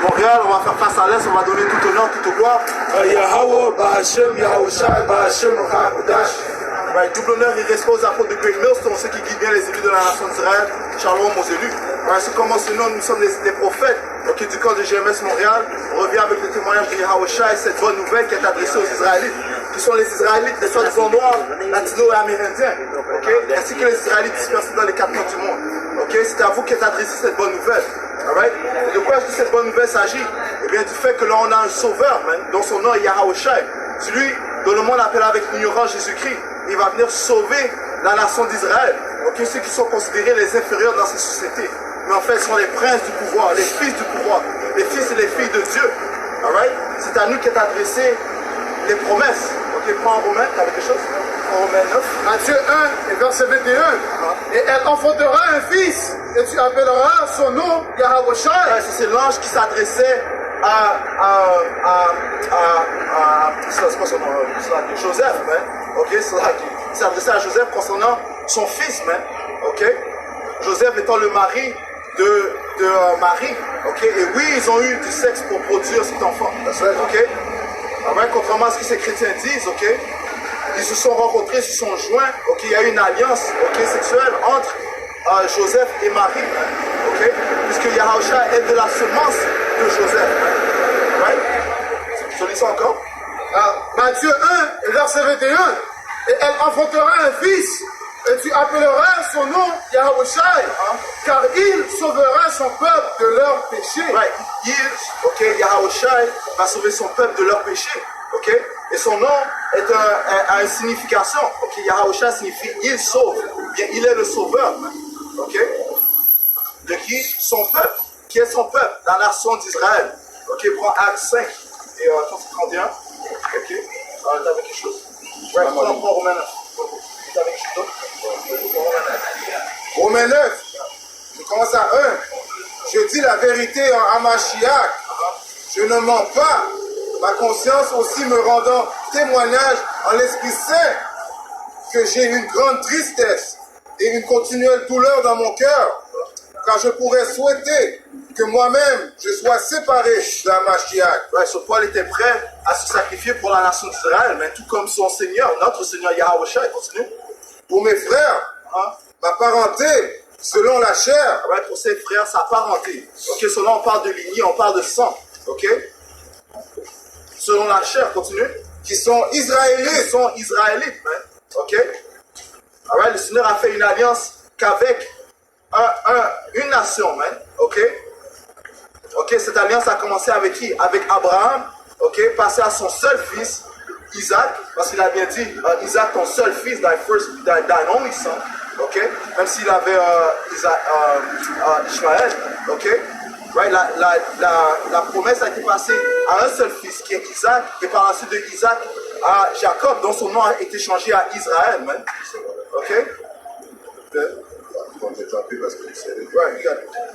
Montréal, on va faire face à l'Est, on va donner tout honneur, toute gloire. Yahweh, Ba'Hashem, Yahushai, Ba'Hashem, Ruchakodash. Double honneur et respect aux apôtres de Great Millstone, ceux qui guident bien les élus de la nation d'Israël. Shalom aux élus. C'est comme mentionné, nous sommes des prophètes du camp de GMS Montréal. On revient avec le témoignage de Yahushai, cette bonne nouvelle qui est adressée aux Israélites, qui sont les Israélites, les soi-disant noirs, latinos et amérindiens, ainsi que les Israélites dispersés dans les 4 coins du monde. C'est à vous qu'est adressée cette bonne nouvelle. Et de quoi est-ce que cette bonne nouvelle s'agit? Eh bien, du fait que là, on a un sauveur, dont son nom est Yahushai, celui dont le monde appelle avec ignorance Jésus-Christ. Il va venir sauver la nation d'Israël. Ceux qui sont considérés les inférieurs dans ces sociétés. Mais en fait, ce sont les princes du pouvoir, les fils du pouvoir, les fils et les filles de Dieu. C'est à nous qu'est adressé les promesses. Prends en Romains, tu avais quelque chose? En Romains 9. Matthieu 1 et verset 21. Et elle enfantera un fils, et tu appelleras son nom Yahushai. C'est l'ange qui s'adressait c'est pas son nom, Joseph, il s'adressait à Joseph concernant son fils, Joseph étant le mari de Marie, et oui, ils ont eu du sexe pour produire cet enfant, contrairement à ce que ces chrétiens disent, ils se sont rencontrés, ils se sont joints, il y a eu une alliance, sexuelle entre Joseph et Marie, puisque Yahushua est de la semence de Joseph. Je lis ça encore. Matthieu 1, verset 21. Et elle enfantera un fils, et tu appelleras son nom Yahushai, car il sauvera son peuple de leurs péchés. Yahushai va sauver son peuple de leurs péchés. Et son nom a une signification. Yahushai signifie il sauve. Bien, il est le sauveur. De qui? Son peuple. Qui est son peuple? La nation d'Israël. Prends Acte 5 et 31. T'avais quelque chose? Prends Romains 9. T'avais quelque chose d'autre? Romains 9. Je commence à 1. Je dis la vérité en Hamashiach. Je ne mens pas. Ma conscience aussi me rendant témoignage en l'Esprit Saint que j'ai une grande tristesse et une continuelle douleur dans mon cœur, car je pourrais souhaiter que moi-même je sois séparé de la Mashiach. Ce Paul était prêt à se sacrifier pour la nation d'Israël, mais tout comme son Seigneur, notre Seigneur Yahushua, continue. Pour mes frères, ma parenté, selon la chair. Pour ses frères, sa parenté. Selon on parle de lignée, on parle de sang. Selon la chair, continue. Qui sont israélites. Qui sont israélites. Le Seigneur a fait une alliance qu'avec une nation. Cette alliance a commencé avec qui? Avec Abraham. Passé à son seul fils, Isaac. Parce qu'il a bien dit, Isaac, ton seul fils, thine only son. Même s'il avait Ishmaël. La promesse a été passée à un seul fils qui est Isaac, et par la suite de Isaac à Jacob, dont son nom a été changé à Israël.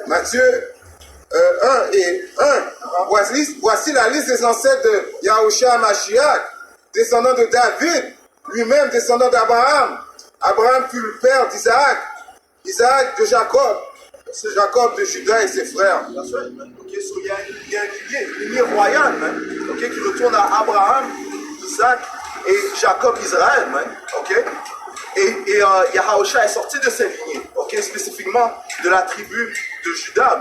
Matthieu 1 et 1. Voici la liste des ancêtres de Yahushua Mashiach, descendant de David, lui-même descendant d'Abraham. Abraham fut le père d'Isaac, Isaac de Jacob, c'est Jacob de Judas et ses frères. Il y a une lignée royale qui retourne à Abraham, Isaac et Jacob Israël. Et Yahushua est sorti de cette lignée, spécifiquement de la tribu de Judas.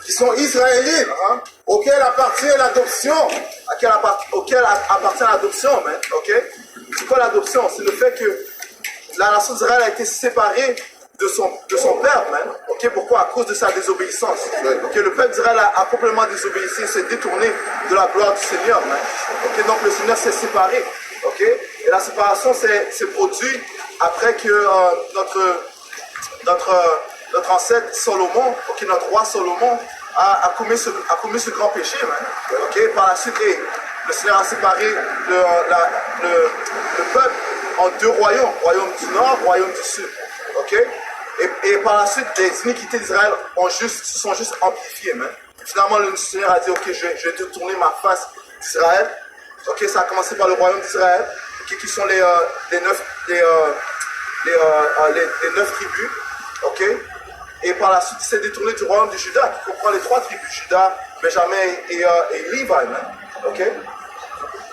Qui sont israélites, auxquels appartient l'adoption. Auquel appartient l'adoption. C'est quoi l'adoption? C'est le fait que la nation d'Israël a été séparée de son père, Pourquoi? À cause de sa désobéissance. Le peuple d'Israël a complètement désobéi, s'est détourné de la gloire du Seigneur. Donc le Seigneur s'est séparé. Et la séparation s'est produite après que notre ancêtre Salomon, notre roi Salomon, a commis ce grand péché. Par la suite, le Seigneur a séparé le peuple en deux royaumes, royaume du nord, royaume du sud. Et par la suite, les iniquités d'Israël se sont juste amplifiées. Finalement, le Seigneur a dit, je vais détourner ma face d'Israël. Ça a commencé par le royaume d'Israël, qui sont les 9 tribus. Et par la suite, il s'est détourné du royaume de Juda, qui comprend les 3 tribus, Juda, Benjamin et Lévi. Ok?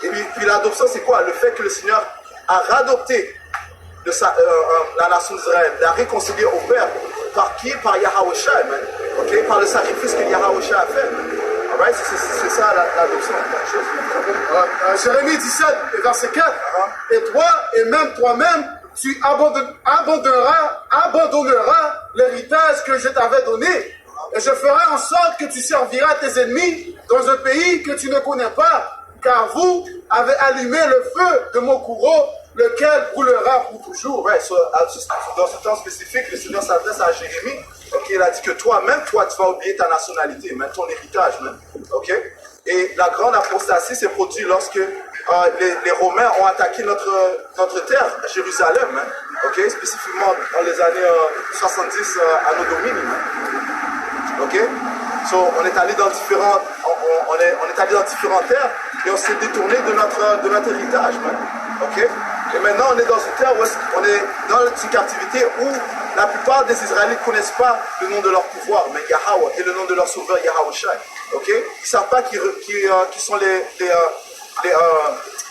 Et puis l'adoption, c'est quoi? Le fait que le Seigneur a radopté la nation d'Israël, l'a réconcilié au Père. Par qui? Par Yahweh Shai, okay? Par le sacrifice que Yahweh Shai a fait. Right? C'est ça l'adoption. Jérémie 17, verset 4. Et toi, et même toi-même, tu abandonneras l'héritage que je t'avais donné. Et je ferai en sorte que tu serviras tes ennemis dans un pays que tu ne connais pas. Car vous avez allumé le feu de mon courroux, lequel brûlera pour toujours. Right, so, dans ce temps spécifique, le Seigneur s'adresse à Jérémie. Okay, il a dit que toi-même, tu vas oublier ta nationalité, même ton héritage. Okay? Et la grande apostasie s'est produite lorsque les Romains ont attaqué notre terre, Jérusalem, okay? Spécifiquement dans les années 70 à nos dominies. Okay? So, on est allé dans différentes terres et on s'est détourné de notre héritage. Okay? Et maintenant, on est dans une terre où on est dans une captivité où la plupart des Israélites ne connaissent pas le nom de leur pouvoir, mais Yahweh, et le nom de leur sauveur, Yahweh Shai. Okay? Ils ne savent pas qui sont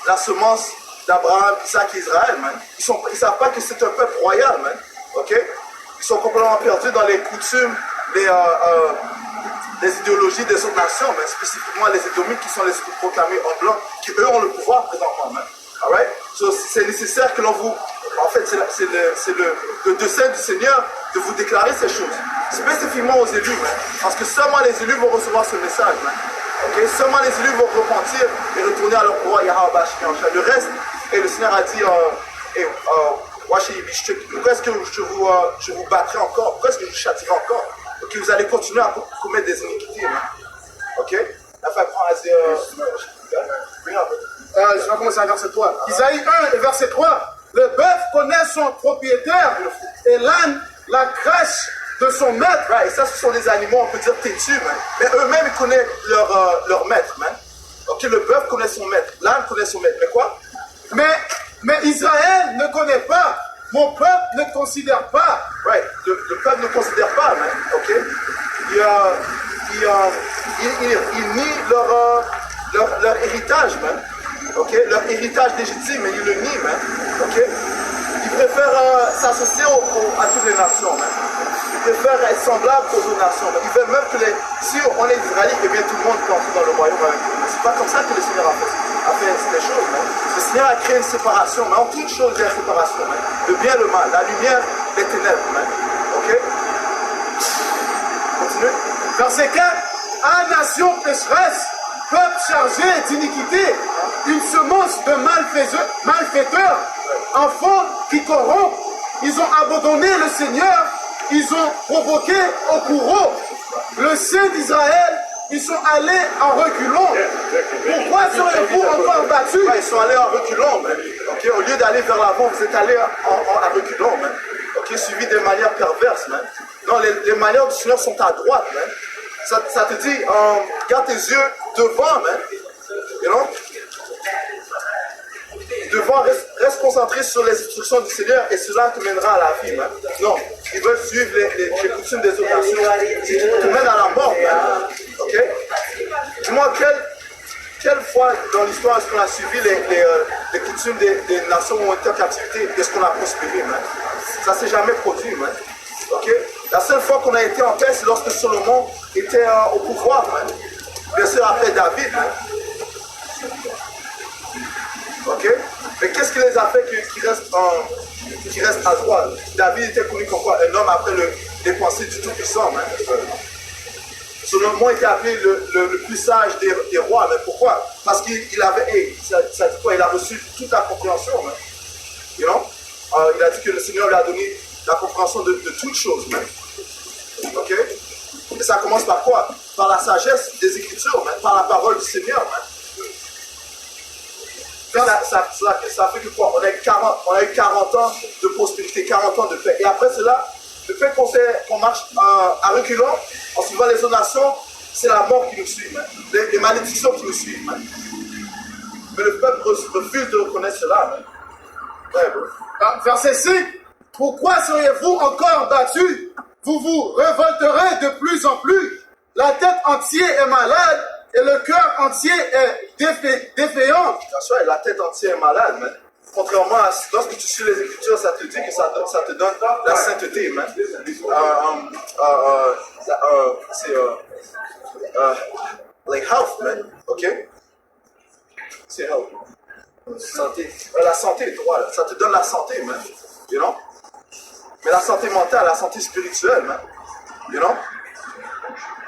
la semence d'Abraham, Isaac et Israël. Ils ne savent pas que c'est un peuple royal. Okay? Ils sont complètement perdus dans les coutumes, les idéologies des autres nations, mais spécifiquement les Édomites qui sont les proclamés en blanc, qui eux ont le pouvoir présentement. Alright? So, c'est nécessaire que l'on vous... En fait, c'est le dessein du Seigneur de vous déclarer ces choses. Spécifiquement aux élus, parce que seulement les élus vont recevoir ce message. Okay? Seulement les élus vont repentir et retourner à leur pouvoir Yahweh. Le reste, et le Seigneur a dit, pourquoi est-ce que je vous battrai encore? Pourquoi est-ce que je vous châtierai encore? Okay? Vous allez continuer à commettre des iniquités. Ok? La fin prend je vais commencer à verset 3. Isaïe 1, verset 3. Le bœuf connaît son propriétaire et l'âne la crèche de son maître. Right, et ça, ce sont des animaux, on peut dire têtus, mais eux-mêmes, ils connaissent leur maître. Ok, le bœuf connaît son maître, l'âne connaît son maître, mais quoi? Mais Israël ne connaît pas. Mon peuple ne considère pas. Right, le peuple ne considère pas, ok? Ils nient leur héritage, okay? Leur héritage légitime, mais ils le nient, okay? Ils préfèrent s'associer à toutes les nations, Ils préfèrent être semblables aux autres nations. Ils veulent même que si on est Israélite, eh bien tout le monde peut entrer dans le royaume. C'est pas comme ça que le Seigneur a fait les choses. Le Seigneur a créé une séparation, mais en toute chose, il y a une séparation. Le bien et le mal, la lumière, les ténèbres. Ok? Continue. Verset 4. À nation pécheresse, peuple chargé d'iniquité, une semence de malfaiteurs, enfants qui corrompent, ils ont abandonné le Seigneur, ils ont provoqué au courroux le Saint d'Israël, ils sont allés en reculant. Pourquoi serez-vous encore battus? Ils sont allés en reculant, okay? Au lieu d'aller vers l'avant, vous êtes allés en reculant, okay? Suivi des manières perverses. Non, les manières du Seigneur sont à droite. Ça te dit, garde tes yeux devant, you know? Devant, reste concentré sur les instructions du Seigneur et cela te mènera à la vie. Non, ils veulent suivre les coutumes des autres nations qui te mènent à la mort. Ok? Dis-moi, quelle fois dans l'histoire est-ce qu'on a suivi les coutumes des nations où on était en captivité? Est-ce qu'on a prospéré? Ça ne s'est jamais produit. Ok? La seule fois qu'on a été en paix, c'est lorsque Salomon était au pouvoir. Bien sûr, après David. Ok? Mais qu'est-ce qui les a fait qui restent à droite? David était connu comme quoi? Un homme après les pensées du Tout-Puissant. Salomon était appelé le plus sage des rois. Mais pourquoi? Parce qu'il avait, ça dit quoi? Il a reçu toute la compréhension. You know? Il a dit que le Seigneur lui a donné la compréhension de toutes choses. Ok? Et ça commence par quoi? Par la sagesse des Écritures, par la parole du Seigneur. Ça fait que quoi? On a eu 40 ans de prospérité, 40 ans de paix. Et après cela, le fait qu'on marche à reculons, en suivant les autres nations, c'est la mort qui nous suit, les malédictions qui nous suivent. Mais le peuple refuse de reconnaître cela. Verset 5. Pourquoi seriez-vous encore battus? vous vous révolterez de plus en plus. La tête entière est malade et le cœur entier est défaillant. La tête entière est malade, man. Contrairement à lorsque tu suis les Écritures, ça te dit que ça te donne la sainteté, man. C'est like health, man. Ok? C'est health. Santé. La santé, toi, là. Ça te donne la santé, man. You know? Mais la santé mentale, la santé spirituelle, man. You know?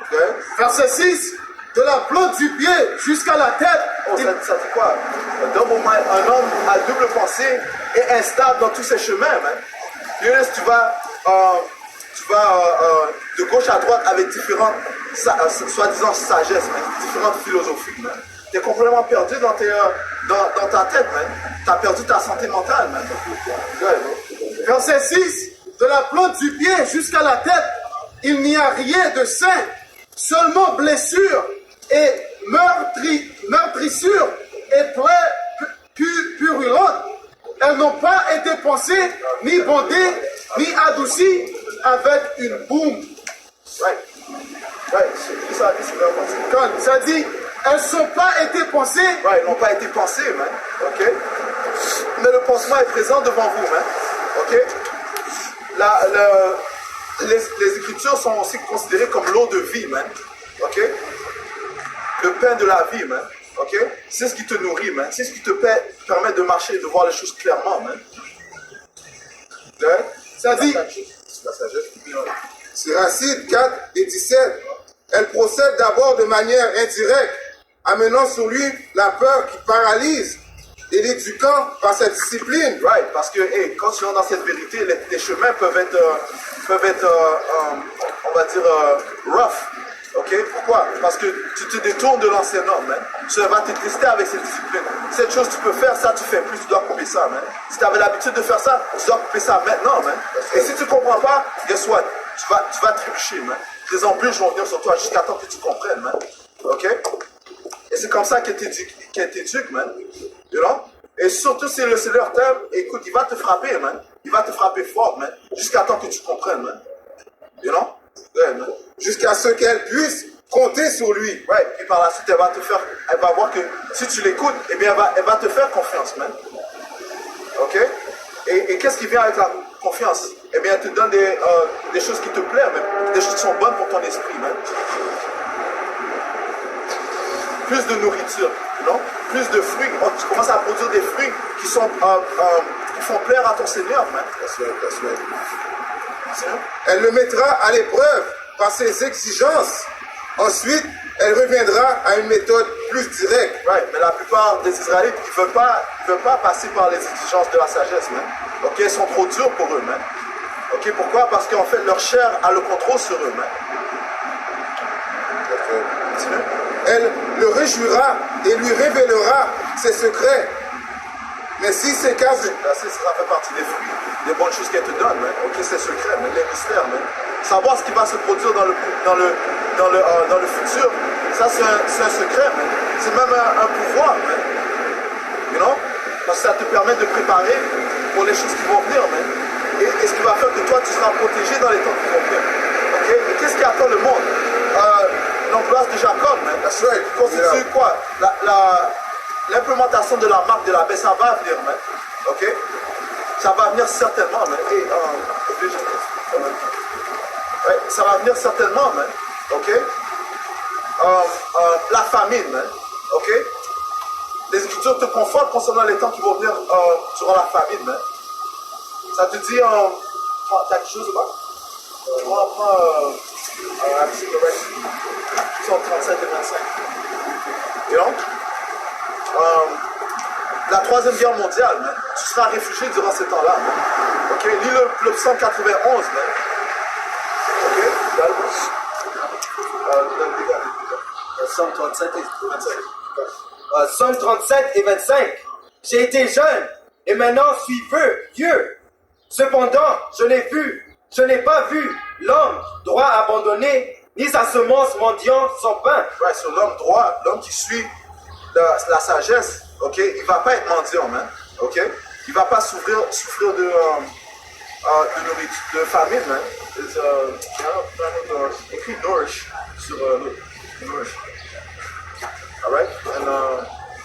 Okay? Verset 6. De la plante du pied jusqu'à la tête. Oh, ça dit quoi? Un homme à double pensée et instable dans tous ses chemins, man. Tu vas de gauche à droite avec différentes, soi-disant sagesse, man. Différentes philosophies, man. T'es complètement perdu dans ta tête, man. T'as perdu ta santé mentale, man. Verset 6. De la plante du pied jusqu'à la tête, il n'y a rien de sain, seulement blessure et meurtrissure et plaies purulentes. Elles n'ont pas été pensées, ni bondées, ni adoucies avec une boum. Quand ça dit, elles n'ont pas été pensées. Elles n'ont pas été pensées, man. Ok? Mais le pansement est présent devant vous, man. Ok? Les Écritures sont aussi considérées comme l'eau de vie, man. Ok? Le pain de la vie, man. Ok? C'est ce qui te nourrit, man. C'est ce qui te permet de marcher et de voir les choses clairement, man. Ça dit, Siracide 4 et 17, elle procède d'abord de manière indirecte, amenant sur lui la peur qui paralyse et l'éduquant par sa discipline. Right, parce que quand tu es dans cette vérité, les chemins peuvent être on va dire, rough. Ok? Pourquoi? Parce que tu te détournes de l'ancien homme, man. Tu vas te tester avec cette discipline. Cette chose, tu peux faire ça, tu fais plus, tu dois couper ça, man. Si tu avais l'habitude de faire ça, tu dois couper ça maintenant, man. Et si tu ne comprends pas, guess what? Tu vas trébucher, man. Les embûches vont venir sur toi jusqu'à temps que tu comprennes, man. Ok? Et c'est comme ça qu'elle t'éduque, man. You know? Et surtout si le Seigneur t'aime, écoute, il va te frapper, man. Il va te frapper fort, man. Jusqu'à temps que tu comprennes, man. You know? Yeah, man. Jusqu'à ce qu'elle puisse compter sur lui. Right. Et par la suite, elle va voir que si tu l'écoutes, eh bien, elle va te faire confiance, man. Ok? Et qu'est-ce qui vient avec la confiance? Eh bien, elle te donne des choses qui te plaisent, même. Des choses qui sont bonnes pour ton esprit, man. Plus de nourriture, non? Plus de fruits. Oh, tu commences à produire des fruits qui font plaire à ton Seigneur, man. Elle le mettra à l'épreuve par ses exigences. Ensuite, elle reviendra à une méthode plus directe. Right. Mais la plupart des Israélites, ils ne veulent pas passer par les exigences de la sagesse, man. Ok, elles sont trop dures pour eux, man. Ok, pourquoi? Parce qu'en fait, leur chair a le contrôle sur eux, man. Elle le réjouira et lui révélera ses secrets. Mais si c'est cas, ça fait partie des fruits, des bonnes choses qu'elle te donne, man. Ok, c'est secret, man. Les mystères, man. Savoir ce qui va se produire dans le futur, ça c'est un secret, man. C'est même un pouvoir, man. You know? Parce que ça te permet de préparer pour les choses qui vont venir, man. Et ce qui va faire que toi, tu seras protégé dans les temps qui vont venir. Ok? Et qu'est-ce qui attend le monde? L'ampleur de Jacob, man. That's right. Constitue quoi? L'implémentation de la marque de la baie, ça va venir, man. Ok? Ça va venir certainement, man. Ça va venir certainement, man. Ok? La famine, man. Ok? Les Écritures te confortent concernant les temps qui vont venir durant la famine, man. Ça te dit, t'as quelque chose là? Prends Psaume 37 et 25. You know? La troisième guerre mondiale, man. Tu seras réfugié durant ces temps-là, man. Ok? Lis le psaume 91, man. Ok? Psaume 37 et 25. Psaume 37 et 25. J'ai été jeune et maintenant suis vieux. Cependant, je n'ai pas vu l'homme droit abandonné, ni sa semence mendiant son pain. Right, so l'homme droit, l'homme qui suit la sagesse, ok, il va pas être mendiant, man. Ok? Il va pas souffrir de de famine, man. It's écrit nourish sur nourish. Alright? And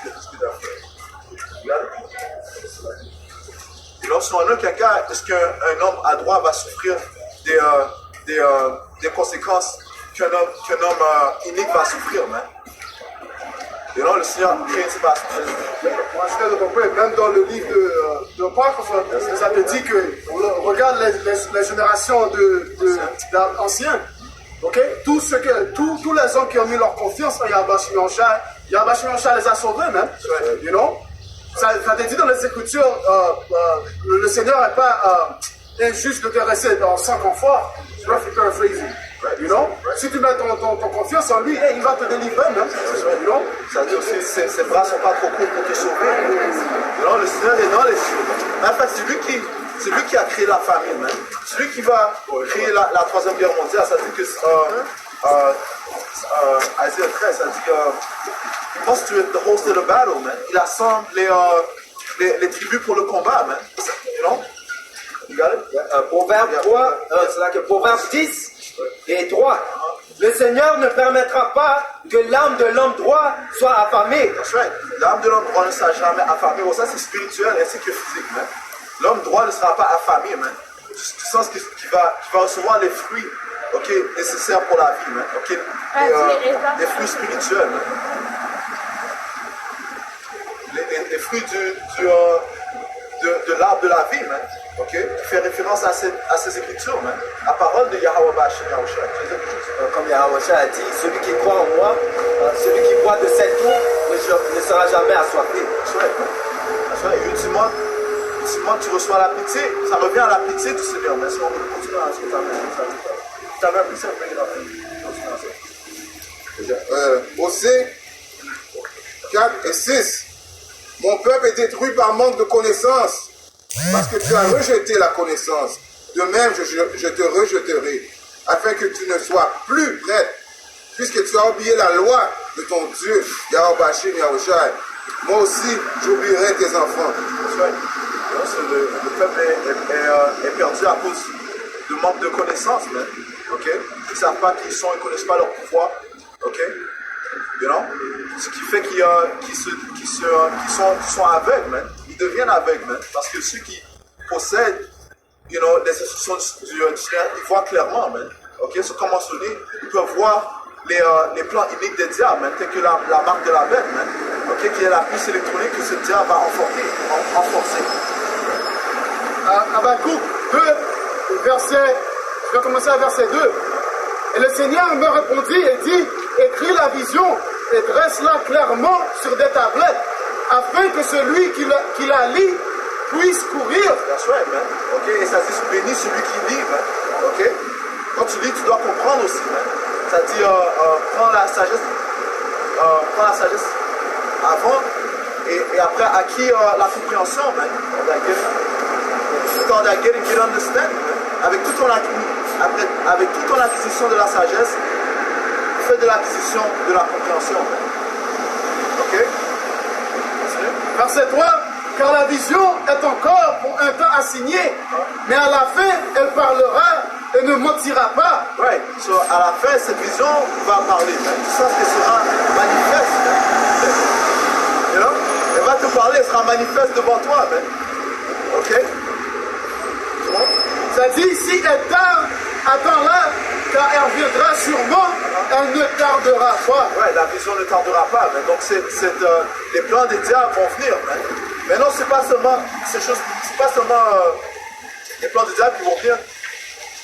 let's do that first. You got it? Et lorsqu'on a quelqu'un, est-ce qu'un homme à droit va souffrir des conséquences qu'un homme unique va souffrir, man? Et là, le Seigneur crée une situation. Moi, je de comprendre, même dans le livre de Pâques, ça te dit que, regarde les générations d'anciens, ok? Tous les hommes qui ont mis leur confiance en Yahweh Shai les a sauvés, même, you know? Ça te dit dans les Écritures, le Seigneur n'est pas injuste de te rester dans son confort. Je vais faire paraphrasing. You know? Si tu mets ton confiance en lui, il va te délivrer, même. You know? Ça veut dire aussi ses bras ne sont pas trop courts pour te sauver. Non, le Seigneur est dans les cieux. En fait, c'est lui qui a créé la famine, même. C'est lui qui va créer la Troisième Guerre mondiale. Ça dit que Isaiah 13, ça dit he mustered the host of the battle, man. Il assemble les tribus pour le combat, man. You know? You got it? Proverbe 3, c'est-à-dire que Proverbe 10 et 3. Le Seigneur ne permettra pas que l'âme de l'homme droit soit affamée. That's right. L'âme de l'homme droit ne sera jamais affamée. Bon, ça, c'est spirituel ainsi que physique, man. L'homme droit ne sera pas affamé, man. Du sens qu'il va recevoir les fruits, ok, nécessaires pour la vie, man. Ok, les fruits spirituels, man. Les fruits de l'arbre de la vie, man. Ok, qui fait référence à ces écritures, man. La parole de Yahweh Bashim Yahushua. Comme Yahweh a dit, celui qui croit en moi, celui qui boit de cette eau ne sera jamais assoiffé. That's right. Et ultimement, tu reçois la pitié. Ça revient à la pitié du Seigneur. Mais si on veut continuer à ce que tu avais appris ça, Osée 4 et 6. Mon peuple est détruit par manque de connaissance, parce que tu as rejeté la connaissance. De même, je te rejeterai, afin que tu ne sois plus prête, puisque tu as oublié la loi de ton Dieu, Yahweh Bashim Yahushai. Moi aussi, j'oublierai tes enfants. Le peuple est perdu à cause de manque de connaissance, man. Ok? Ils ne savent pas qui ils sont, ils ne connaissent pas leur pouvoir. Ok? You know? Ce qui fait qu'ils sont aveugles, man. Ils deviennent aveugles, man. Parce que ceux qui possèdent, you know, les instructions du Seigneur, ils voient clairement, man. Ok? Ceux qui ont mentionné, ils peuvent voir les plans uniques des diables, man, tels que la marque de la bête, man. Ok? Qui est la puce électronique que ce diable va enforcer. Habakkuk 2, verset, je vais commencer à verset 2. Et le Seigneur me répondit et dit, écris la vision et dresse-la clairement sur des tablettes, afin que celui qui la lit puisse courir. That's right, man. Ok, et ça dit, bénis celui qui lit, man. Ok? Quand tu lis, tu dois comprendre aussi, man. Ça dit, prends la sagesse avant et après acquis la compréhension, man. Quand on get understand, man. Avec toute ton acquisition de la sagesse, fais de l'acquisition de la compréhension, man. Ok? Verset 3, car la vision est encore pour un temps assigné, mais à la fin, elle parlera et ne mentira pas. Right. So, à la fin, cette vision va parler. Du sens qu'elle sera manifeste. You know? Elle va te parler, elle sera manifeste devant toi. Man. Ok? Ça dit, si elle tarde, attends-la, car elle viendra sûrement, elle ne tardera pas. Ouais, la vision ne tardera pas. Man. Donc, les plans des diables vont venir. Man. Mais non, c'est pas seulement les plans des diables qui vont venir.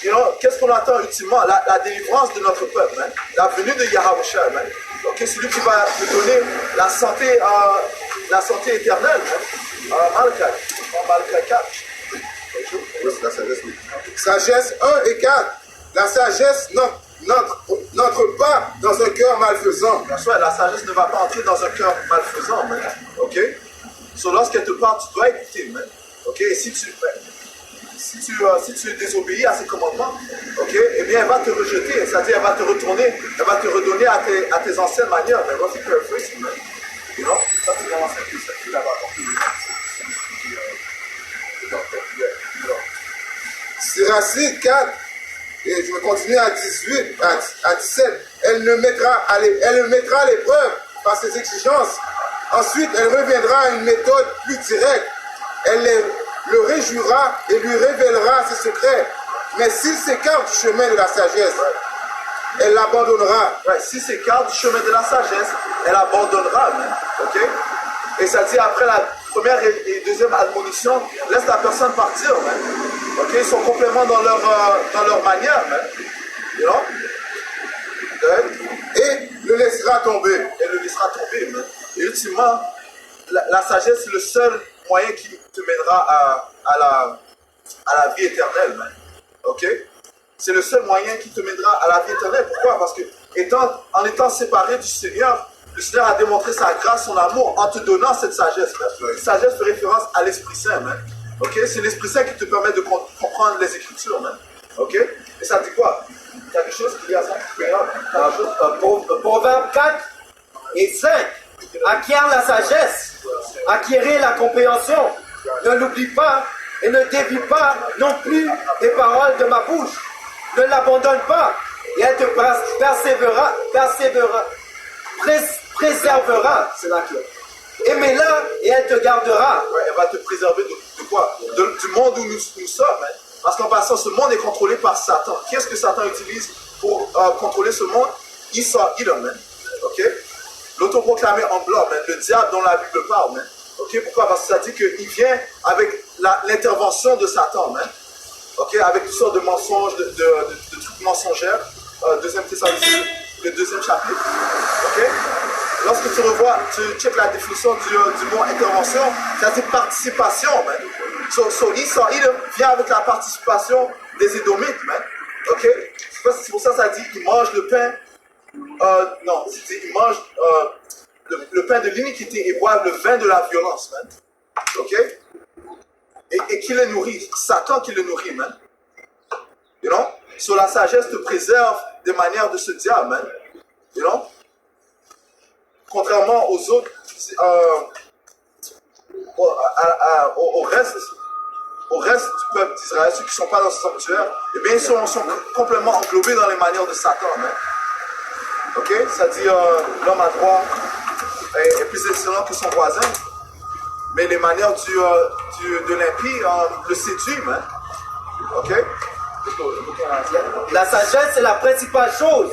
You know, qu'est-ce qu'on attend ultimement? La délivrance de notre peuple, man. La venue de Yahweh Shai, man. Ok, celui qui va nous donner la santé éternelle, man. Malachi 4. Sagesse 1 et 4. La sagesse n'entre pas dans un cœur malfaisant. La sagesse ne va pas entrer dans un cœur malfaisant, man. Ok? So, lorsqu'elle te parle, tu dois écouter, man. Ok? Et si tu désobéis à ses commandements, ok, eh bien, elle va te rejeter, c'est-à-dire elle va te retourner, elle va te redonner à tes anciennes manières. Elle va te paraphrasing, man. You know? Ça, c'est vraiment ça que là-bas. Siracide 4, et je vais continuer à 18, à 17. Elle le mettra à l'épreuve par ses exigences. Ensuite, elle reviendra à une méthode plus directe. Elle le réjouira et lui révélera ses secrets. Mais s'il s'écarte du chemin de la sagesse, elle l'abandonnera. Ouais, si s'écarte du chemin de la sagesse, elle abandonnera, man. Ok? Et ça dit après la première et deuxième admonition, laisse la personne partir, man. Ok? Ils sont complètement dans leur manière, man. You know? Et le laissera tomber. Elle le laissera tomber, man. Et ultimement, la sagesse, c'est le seul moyen qui te mènera à la vie éternelle, man. Ok? C'est le seul moyen qui te mènera à la vie éternelle. Pourquoi? Parce que en étant séparé du Seigneur, le Seigneur a démontré sa grâce, son amour, en te donnant cette sagesse. Cette sagesse fait référence à l'Esprit Saint, man. Ok? C'est l'Esprit Saint qui te permet de comprendre les Écritures, man. Ok? Et ça dit quoi? Il y a quelque chose qui est à ça? Proverbe 4 et 5. Acquiert la sagesse, acquérir la compréhension. Ne l'oublie pas et ne dévie pas non plus les paroles de ma bouche. Ne l'abandonne pas et elle te préservera. C'est là qu'il est. Aimez-la et elle te gardera. Ouais, elle va te préserver de quoi? Du monde où nous sommes. Hein? Parce qu'en passant, ce monde est contrôlé par Satan. Qu'est-ce que Satan utilise pour contrôler ce monde? Esau, Edom, man. Ok? L'autoproclamé en blanc, man. Le diable dont la Bible parle, man. Ok? Pourquoi? Parce que ça dit qu'il vient avec l'intervention de Satan, man. Ok? Avec toutes sortes de mensonges, de trucs mensongères. Deuxième Thessaloniciens, le 2e chapitre. Ok? Lorsque tu revois, tu checkes la définition du mot intervention, ça dit participation, man. So Esau, Edom vient avec la participation des Édomites, man. Ok? C'est pour ça que ça dit qu'il mange le pain. Non, il mange le pain de l'iniquité et boit le vin de la violence, man. Ok? Et qui le nourrit? Satan qui le nourrit, man. You know? So la sagesse te préserve des manières de ce diable, man. You know? Contrairement aux autres, au reste du peuple d'Israël, ceux qui ne sont pas dans ce sanctuaire, eh bien, ils sont complètement englobés dans les manières de Satan, man. Ok? Ça dit l'homme à droit est plus excellent que son voisin, mais les manières de l'impie le séduisent, man. Ok? La sagesse est la principale chose.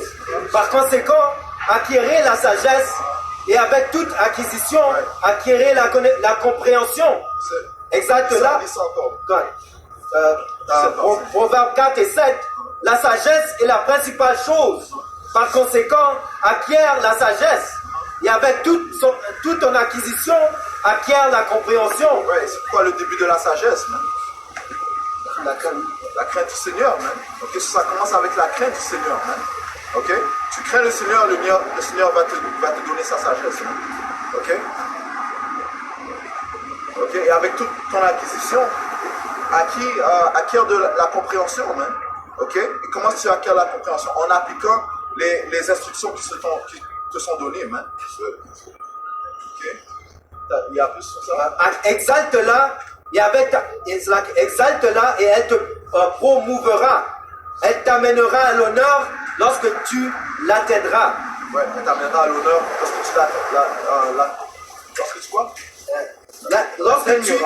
Par conséquent, acquérir la sagesse et avec toute acquisition, acquérir la compréhension. Exact là. Proverbe 4 et 7. La sagesse est la principale chose. Par conséquent, acquiert la sagesse. Et avec toute ton acquisition, acquiert la compréhension. Ouais, c'est quoi le début de la sagesse, man? La crainte du Seigneur, man. Ok, ça commence avec la crainte du Seigneur, man. Ok? Tu crains le Seigneur, le Seigneur va te donner sa sagesse, man. Ok? Ok, et avec toute ton acquisition, acquiert de la compréhension, man. Ok? Et comment tu acquiers la compréhension? En appliquant les instructions qui te sont données, man. Ok? Il y a plus sur ça? Exalte-la et elle te promouvera. Elle t'amènera à l'honneur lorsque tu l'atteindras. Ouais, elle t'amènera à l'honneur lorsque tu l'atteindras. Lorsque tu quoi? Lorsque tu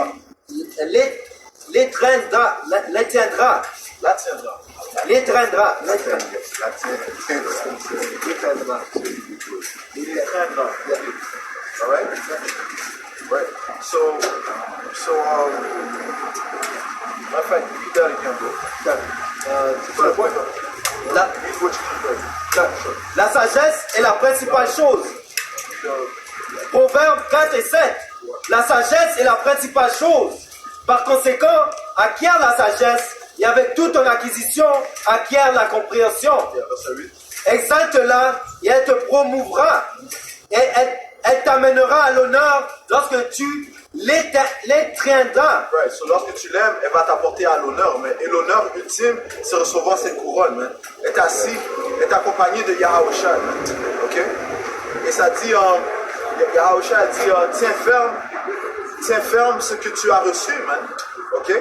l'étreindras. Alright? Right. So, my friend, read that again, bro. C'est quoi le point? La sagesse est la principale chose. Proverbe 4 et 7. La sagesse est la principale chose. Par conséquent, acquiert la sagesse et avec toute ton acquisition, acquiert la compréhension. Exalte-la et elle te promouvra. Et elle t'amènera à l'honneur lorsque tu l'étreindras. Right. So, lorsque tu l'aimes, elle va t'apporter à l'honneur. Et l'honneur ultime, c'est recevoir cette couronne. Man. Elle est assis, elle est accompagnée de Yahawashi. Ok? Et ça dit, Yahawashi a dit, tiens ferme ce que tu as reçu, man. Ok?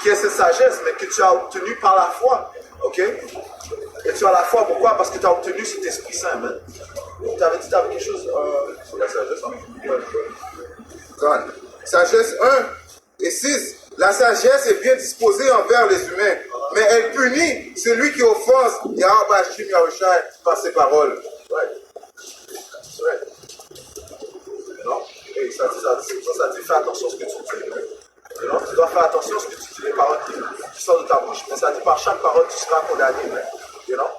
qui est cette sagesse, mais que tu as obtenue par la foi. Ok? Et tu as la foi, pourquoi? Parce que tu as obtenu cet Esprit Saint. Amen. Tu avais dit quelque chose sur la sagesse. Sagesse 1 et 6. La sagesse est bien disposée envers les humains, mais elle punit celui qui offense Yahweh Bashim Yahushai par ses paroles. Ouais. Non? Et ça dit fais attention à ce que tu dis. Non? Tu dois faire attention à ce que tu dis, les paroles qui sortent de ta bouche. Mais ça dit par chaque parole tu seras condamné. Non?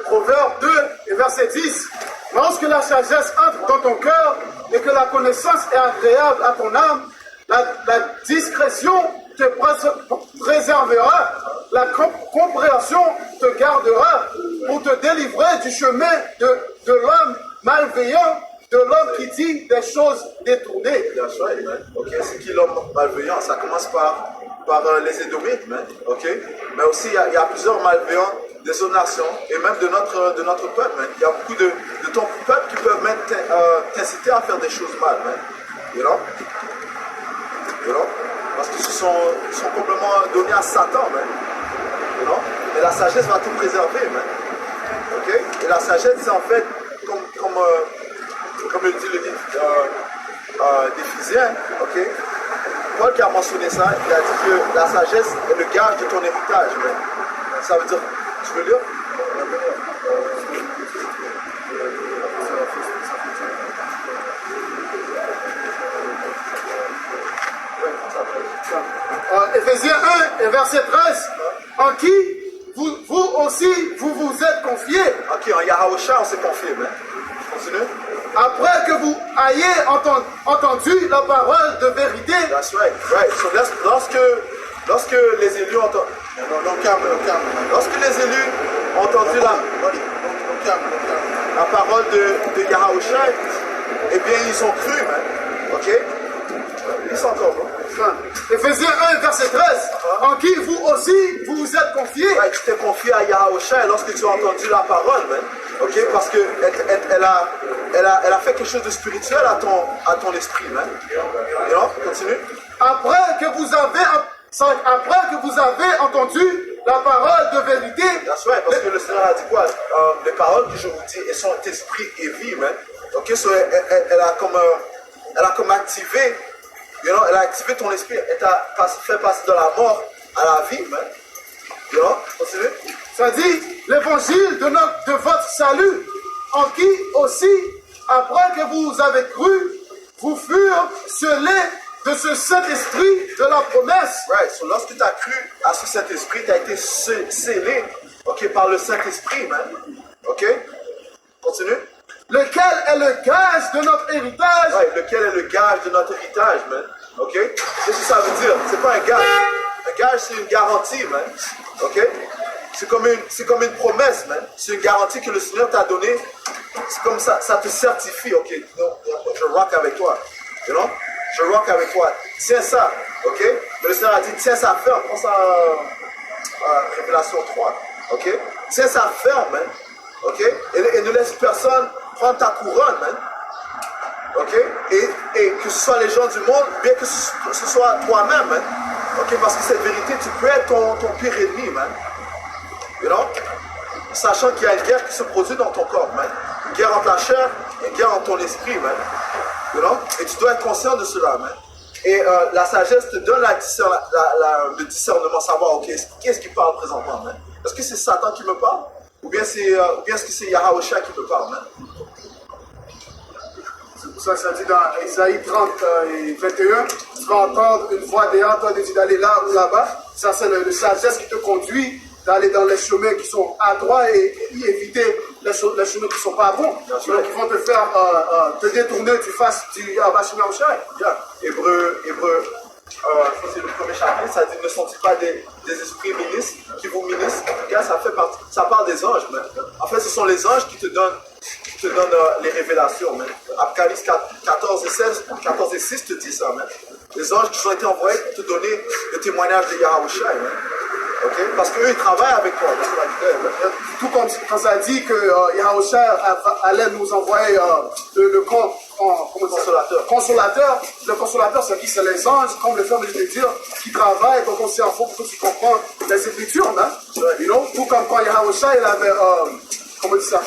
Proverbe 2 et verset 10. Lorsque la sagesse entre dans ton cœur et que la connaissance est agréable à ton âme, la discrétion te préservera, la compréhension te gardera pour te délivrer du chemin de l'homme malveillant, de l'homme qui dit des choses détournées. Bien sûr, ok, c'est qui l'homme malveillant? Ça commence par les Édomites, ok? Mais aussi il y a plusieurs malveillants des autres nations et même de notre peuple. Il y a beaucoup de ton peuple qui peuvent même t'inciter à faire des choses mal. You know? Parce qu'ils sont complètement donnés à Satan. You know? Et la sagesse va tout préserver. Okay? Et la sagesse, c'est en fait, comme le dit le livre d'Éphésiens, okay? Paul qui a mentionné ça, il a dit que la sagesse est le gage de ton héritage. Ça veut dire, tu veux lire? Éphésiens 1 et verset 13. En qui vous aussi vous êtes confiés. Ok, en Yahushua on s'est confié. Continue. Après que vous ayez entendu la parole de vérité. That's right. So lorsque les élus ont entendu. Lorsque les élus ont entendu la parole de Yahushua, eh bien ils ont cru, ok? Ils sont encore, Éphésiens 1, verset 13. En qui vous aussi vous êtes confiés. Ouais, tu t'es confié à Yahushua lorsque tu as entendu la parole, ok? Parce qu'elle a fait quelque chose de spirituel à ton esprit, You know? Continue. Après que vous avez entendu la parole de vérité. That's right, parce que le Seigneur a dit quoi? Les paroles que je vous dis, elles sont esprit et vie, Ok, so elle a comme activé, elle a activé ton esprit, elle t'a fait passer de la mort à la vie, You know? Continue. Ça dit l'évangile de votre salut, en qui aussi, après que vous avez cru, vous furent scellés de ce Saint-Esprit de la promesse. Right, so lorsque tu as cru à ce Saint-Esprit, tu as été scellé, par le Saint-Esprit, Ok? Continue. Lequel est le gage de notre héritage. Right, lequel est le gage de notre héritage, Ok? Qu'est-ce que ça veut dire? C'est pas un gage. Un gage, c'est une garantie, Ok? C'est comme une promesse, C'est une garantie que le Seigneur t'a donnée. C'est comme ça, ça te certifie, ok? Je rock avec toi, you know? Je rock avec toi. Tiens ça, ok? Mais le Seigneur a dit, tiens ça ferme. Prends ça Révélation 3, ok? Tiens ça ferme, ok? Et ne laisse personne prendre ta couronne, ok? Et que ce soit les gens du monde, bien que ce soit toi-même, ok? Parce que cette vérité, tu peux être ton pire ennemi, You know? Sachant qu'il y a une guerre qui se produit dans ton corps, Une guerre entre la chair et une guerre entre ton esprit, You know? Et tu dois être conscient de cela, Et la sagesse te donne le discernement, savoir, ok, qui est-ce qui parle présentement, Est-ce que c'est Satan qui me parle? Ou bien est-ce que c'est Yahushua qui me parle, C'est pour ça que ça dit dans Isaïe 30 et 21, tu vas entendre une voix derrière toi de dire d'aller là ou là-bas. Ça, c'est le sagesse qui te conduit d'aller dans les chemins qui sont à droite et éviter les chemins qui ne sont pas bons. Donc, ils vont te faire te détourner du face du Bashim Yahushai. Hébreu, c'est le premier chapitre, ça dit, ne sont-ils pas des esprits ministres qui vous ministrent? En tout cas, ça parle des anges, En fait, ce sont les anges qui te donnent les révélations, Apocalypse 14 et 6 te dit ça, Les anges qui ont été envoyés pour te donner le témoignage de Yahushua, ok? Parce qu'eux, ils travaillent avec toi. tout comme quand ça dit que Yahushua allait nous envoyer le consolateur. Le consolateur, c'est qui? C'est les anges, comme le frère de dire, qui travaillent, donc on sait en fond pour que tu comprends les Écritures, hein? You know? Tout comme quand Yahushua, il avait, comment dire ça,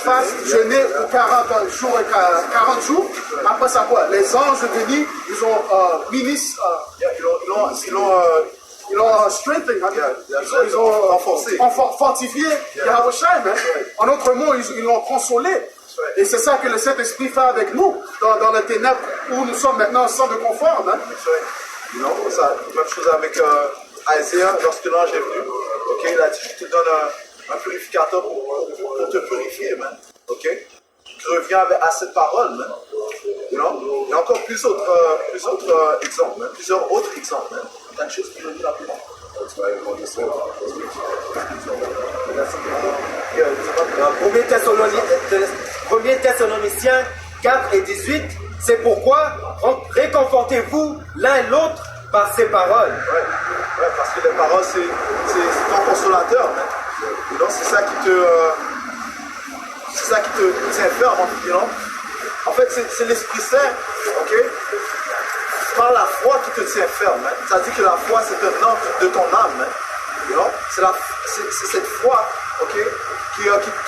jeûné pour 40 jours et 40 jours. Après ça, quoi? Les anges venus, ils ont ils l'ont strengthened, ils ont fortifié Yahushua, en d'autres mots, ils l'ont consolé. Et c'est ça que le Saint-Esprit fait avec nous, dans les ténèbres où nous sommes maintenant sans de confort. Hein? Même chose avec Isaiah, lorsque l'ange est venu, il a dit, je te donne un purificateur pour te purifier, man. Tu reviens à cette parole, man. Il y a encore plusieurs autres exemples, plusieurs autres exemples. Quelque chose qui nous dit rapidement. 1 Thessaloniciens 4 et 18, c'est pourquoi réconfortez-vous l'un et l'autre par ces paroles. Ouais, parce que les paroles, c'est ton consolateur. C'est ça qui te tient ferme. En fait, c'est l'Esprit Saint, par la foi qui te tient ferme. Ça dit que la foi, c'est un ange de ton âme. C'est cette foi qui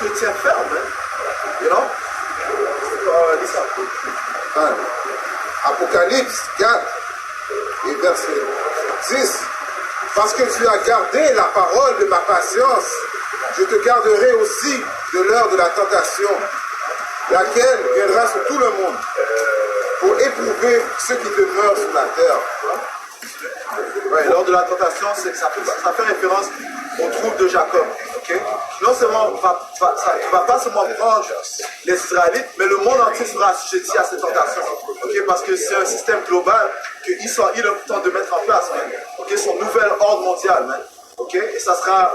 te tient ferme. Apocalypse 4 et verset 10. Parce que tu as gardé la parole de ma patience, je te garderai aussi de l'heure de la tentation, laquelle viendra sur tout le monde, pour éprouver ceux qui demeurent sur la terre. Lors de la tentation, ça fait référence au trouble de Jacob. Non seulement tu ne vas pas seulement prendre les Israélites, mais le monde entier sera assujetti à cette tentation. Parce que c'est un système global que Israël a le temps de mettre en place. Son nouvel ordre mondial. Et ça sera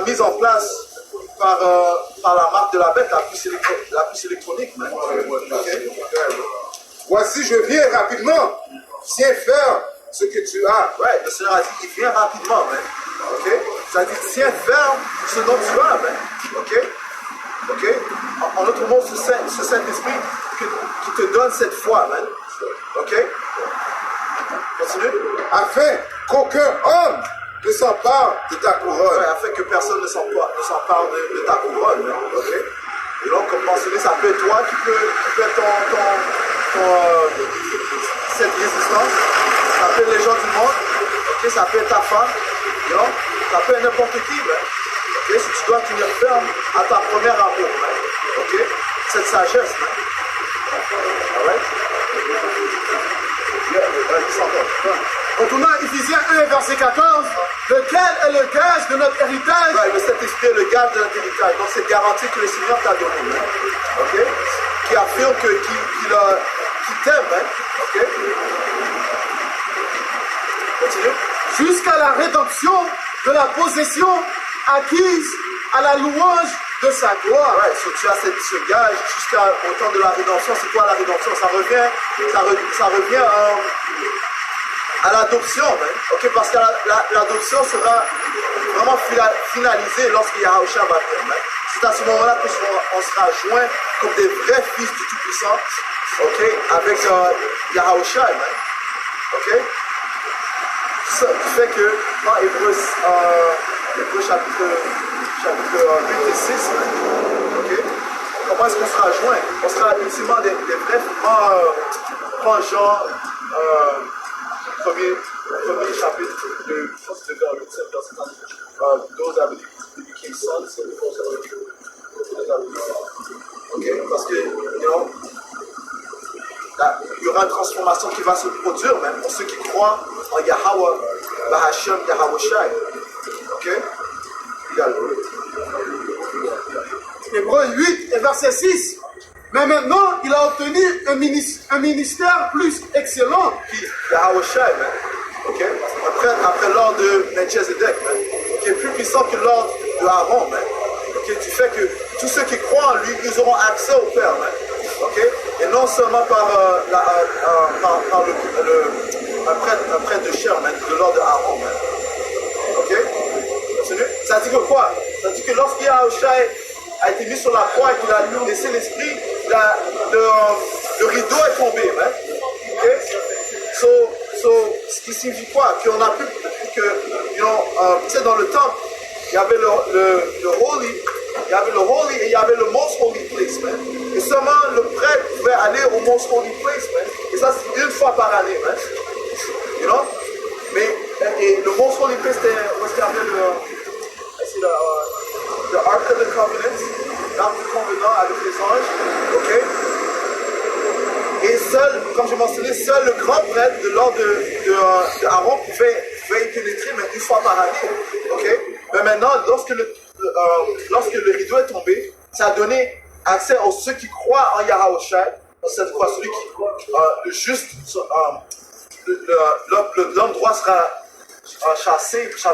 mis en place par la marque de la bête, la puce électronique. Voici, je viens rapidement. Tiens ferme ce que tu as. Ouais, le Seigneur a dit, il vient rapidement. Ça dit, tiens ferme ce dont tu as. En d'autres mots, ce Saint-Esprit qui te donne cette foi. Continue. Afin qu'aucun homme ne s'empare de ta couronne. Afin que personne ne s'empare de ta couronne. Et donc, comme mentionné, ça peut être toi qui peut être cette résistance. Ça peut être les gens du monde. Ça peut être ta femme. Ça peut être n'importe qui. Si tu dois tenir ferme à ta première amour. Cette sagesse. Retournons à Éphésiens 1, verset 14. Lequel est le gage de notre héritage? Le Saint-Esprit est le gage de notre héritage. Donc c'est garanti que le Seigneur t'a donné. Qui affirme qu'il t'aime. Continue. Jusqu'à la rédemption de la possession acquise à la louange de sa gloire. Tu as ce gage jusqu'au temps de la rédemption. C'est quoi la rédemption? Ça revient à l'adoption. Parce que l'adoption sera vraiment finalisée lorsque Yahushua va venir. C'est à ce moment-là qu'on sera joints comme des vrais fils du Tout-Puissant avec Yahushua. Ça fait que dans Hébreux chapitre 8 et 6, comment est-ce qu'on sera joint? On sera ultimement des vrais prends Jean, premier chapitre de vers 8, those are the became sons, parce que il y aura une transformation qui va se produire même pour ceux qui croient en Yahweh, Bahashem, Yahushua. Hébreux 8 et verset 6. Mais maintenant, il a obtenu un ministère plus excellent. Yahushua, après l'ordre de Melchizedek, qui est plus puissant que l'ordre de Aaron. Du fait que tous ceux qui croient en lui, ils auront accès au Père. Et non seulement par un prêtre de chair, de l'ordre de Aaron. Ça dit que quoi? Ça dit que lorsque Yahushua a été mis sur la croix et qu'il a laissé l'esprit, le rideau est tombé. Hein? Okay? Ce qui signifie quoi? Qu'on a pu, tu sais, dans le temple, il y avait le holy, il y avait le holy et il y avait le most holy place, man. Et seulement le prêtre pouvait aller au most holy place, man. Et ça, c'est une fois par année, man. You know? Mais et le most holy place, c'était où est-ce qu'il y avait le Ark of the Covenant, l'arbre du convenant avec les anges, ok? Et seul, comme j'ai mentionné, seul le grand prêtre de l'ordre de Aaron pouvait y pénétrer, mais une fois par année, ok? Mais maintenant, lorsque le rideau est tombé, ça a donné accès à ceux qui croient en Yahushua, c'est quoi, celui qui, le juste, l'homme droit sera chassé, il sera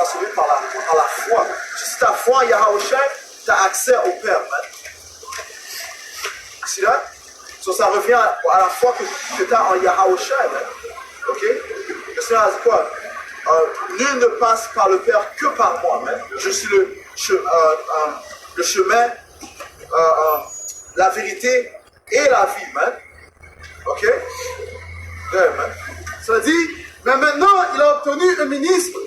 sauvé par la foi. Si tu as foi en Yahushua, tu as accès au Père, man. See that? So, ça revient à la foi que tu as en Yahushua, man. Ok? Le Seigneur a dit quoi? Nul ne passe par le Père que par moi, man. Je suis le chemin, la vérité et la vie, man. Ok? Yeah, man. Ça dit, mais maintenant il a obtenu un ministre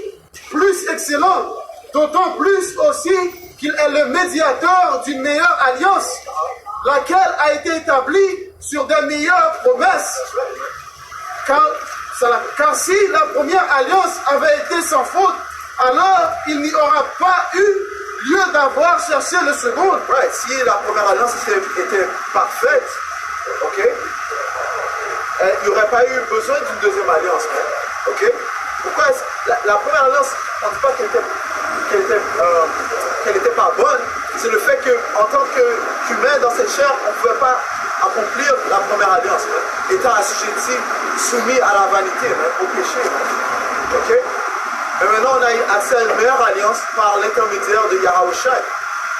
plus excellent, d'autant plus aussi qu'il est le médiateur d'une meilleure alliance, laquelle a été établie sur des meilleures promesses. Car si la première alliance avait été sans faute, alors il n'y aura pas eu lieu d'avoir cherché le second. Right. Si la première alliance était parfaite, ok, il n'y aurait pas eu besoin d'une deuxième alliance. Ok? Pourquoi la première alliance, on ne dit pas qu'elle était pas bonne, c'est le fait qu'en tant qu'humain dans cette chair, on ne pouvait pas accomplir la première alliance, étant assujetti, soumis à la vanité, au péché. Ok? Mais maintenant, on a eu accès à une meilleure alliance par l'intermédiaire de Yahushua.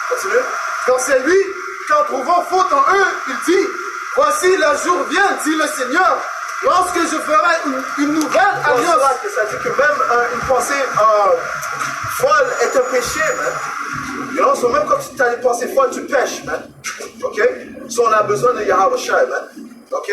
Continue. Verset 8, qu'en trouvant faute en eux, il dit, voici le jour vient, dit le Seigneur, lorsque je ferai une nouvelle alliance. Ça dit que même une pensée folle est un péché, man. You know, so même quand tu as une pensée folle, tu pêches, man. Ok? So on a besoin de Yahushua, man. Ok?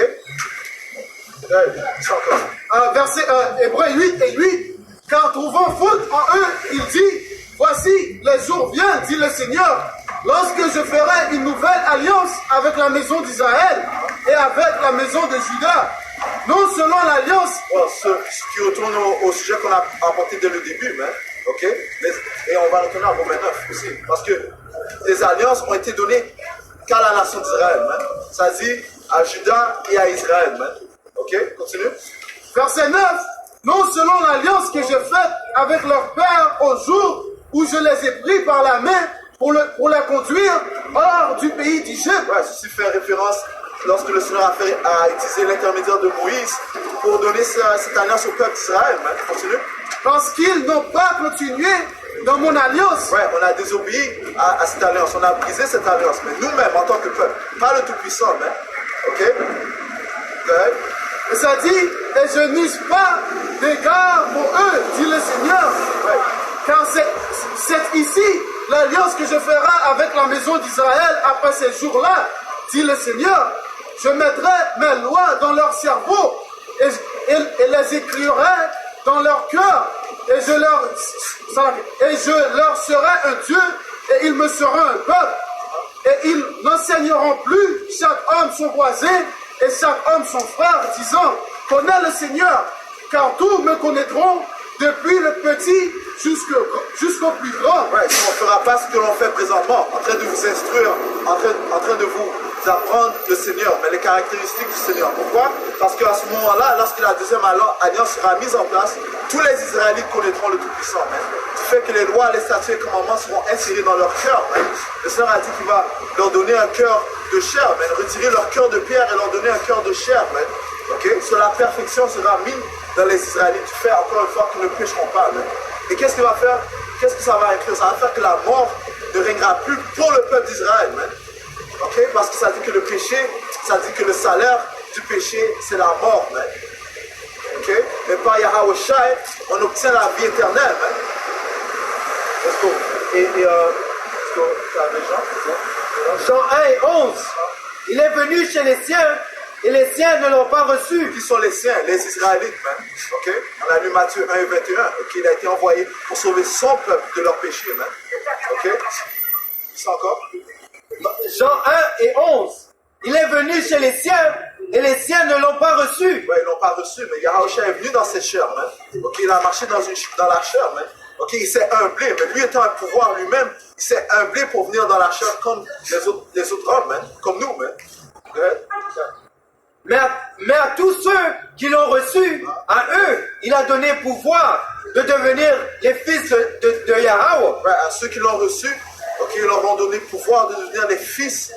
Verset Hébreux 8 et 8, car trouvant faute en eux, il dit, voici les jours viennent, dit le Seigneur, lorsque je ferai une nouvelle alliance avec la maison d'Israël et avec la maison de Juda, non selon l'alliance. Well, ce qui retourne au sujet qu'on a apporté dès le début, man. Ok? Et on va retourner à Romains 9 aussi. Parce que les alliances ont été données qu'à la nation d'Israël, man. Ça dit à Juda et à Israël, man. Ok? Continue. Verset 9. Non selon l'alliance que j'ai faite avec leur père au jour où je les ai pris par la main pour la conduire hors du pays d'Égypte. Ouais, ceci fait référence lorsque le Seigneur a utilisé l'intermédiaire de Moïse pour donner cette alliance au peuple d'Israël. Continue. Parce qu'ils n'ont pas continué dans mon alliance. Ouais, on a désobéi à cette alliance, on a brisé cette alliance, mais nous-mêmes en tant que peuple, pas le Tout-Puissant, man. Ok? Good. Et ça dit, et je n'use pas d'égard pour eux, dit le Seigneur. Ouais. Car c'est ici l'alliance que je ferai avec la maison d'Israël après ces jours-là, dit le Seigneur. Je mettrai mes lois dans leur cerveau et les écrirai dans leur cœur et je leur serai un Dieu et ils me seront un peuple. Et ils n'enseigneront plus chaque homme son voisin et chaque homme son frère, disant, connais le Seigneur, car tous me connaîtront, depuis le petit jusqu'au plus grand. Ouais, on ne fera pas ce que l'on fait présentement, en train de vous instruire, en train de vous apprendre le Seigneur, mais les caractéristiques du Seigneur. Pourquoi? Parce qu'à ce moment-là, lorsque la deuxième alliance sera mise en place, tous les Israélites connaîtront le Tout-Puissant. Ce qui fait que les lois, les statuts et les commandements seront insérés dans leur cœur. Le Seigneur a dit qu'il va leur donner un cœur de chair, retirer leur cœur de pierre et leur donner un cœur de chair. Okay? Sur la perfection sera mise dans les Israélites. Tu fais encore une fois qu'ils ne pécheront pas. Et qu'est-ce qu'il va faire? Qu'est-ce que ça va inclure? Ça va faire que la mort ne régnera plus pour le peuple d'Israël. Okay? Parce que ça dit que le péché, ça dit que le salaire du péché, c'est la mort. Okay? Mais par Yahushua, on obtient la vie éternelle. Jean 1 et 11. Il est venu chez les siens et les siens ne l'ont pas reçu. Qui sont les siens? Les Israélites, man. Ok? On a lu Matthieu 1 et 21. Ok? Il a été envoyé pour sauver son peuple de leurs péchés, man. Ok? Qui sont encore? Jean 1 et 11. Il est venu chez les siens et les siens ne l'ont pas reçu. Ouais, ils l'ont pas reçu, mais Yahushua est venu dans cette chair, man. Ok? Il a marché dans la chair, man. Ok? Il s'est humblé, mais lui étant un pouvoir lui-même, il s'est humblé pour venir dans la chair comme les autres hommes, man. Comme nous, man. Okay? Mais à tous ceux qui l'ont reçu, à eux, il a donné pouvoir de devenir les fils de Yahweh. Ouais, à ceux qui l'ont reçu, ok, ils leur ont donné le pouvoir de devenir les fils,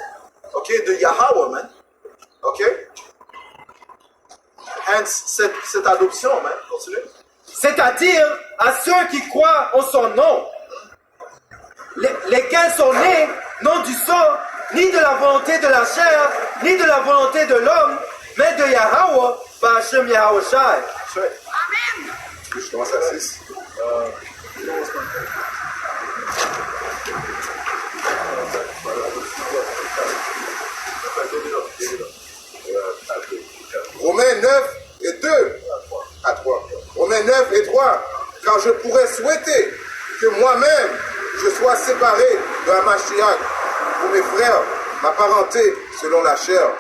ok, de Yahweh, man. Ok? Hence, cette adoption, man. Continue. C'est-à-dire à ceux qui croient en son nom, lesquels sont nés non du sang, ni de la volonté de la chair, ni de la volonté de l'homme, mais de Yahweh, par Hashem Yahushai. Amen. Je commence à 6. Romains 9 et 2 à 3. Romains 9 et 3. Car je pourrais souhaiter que moi-même je sois séparé de la Mashiach pour mes frères, ma parenté selon la chair,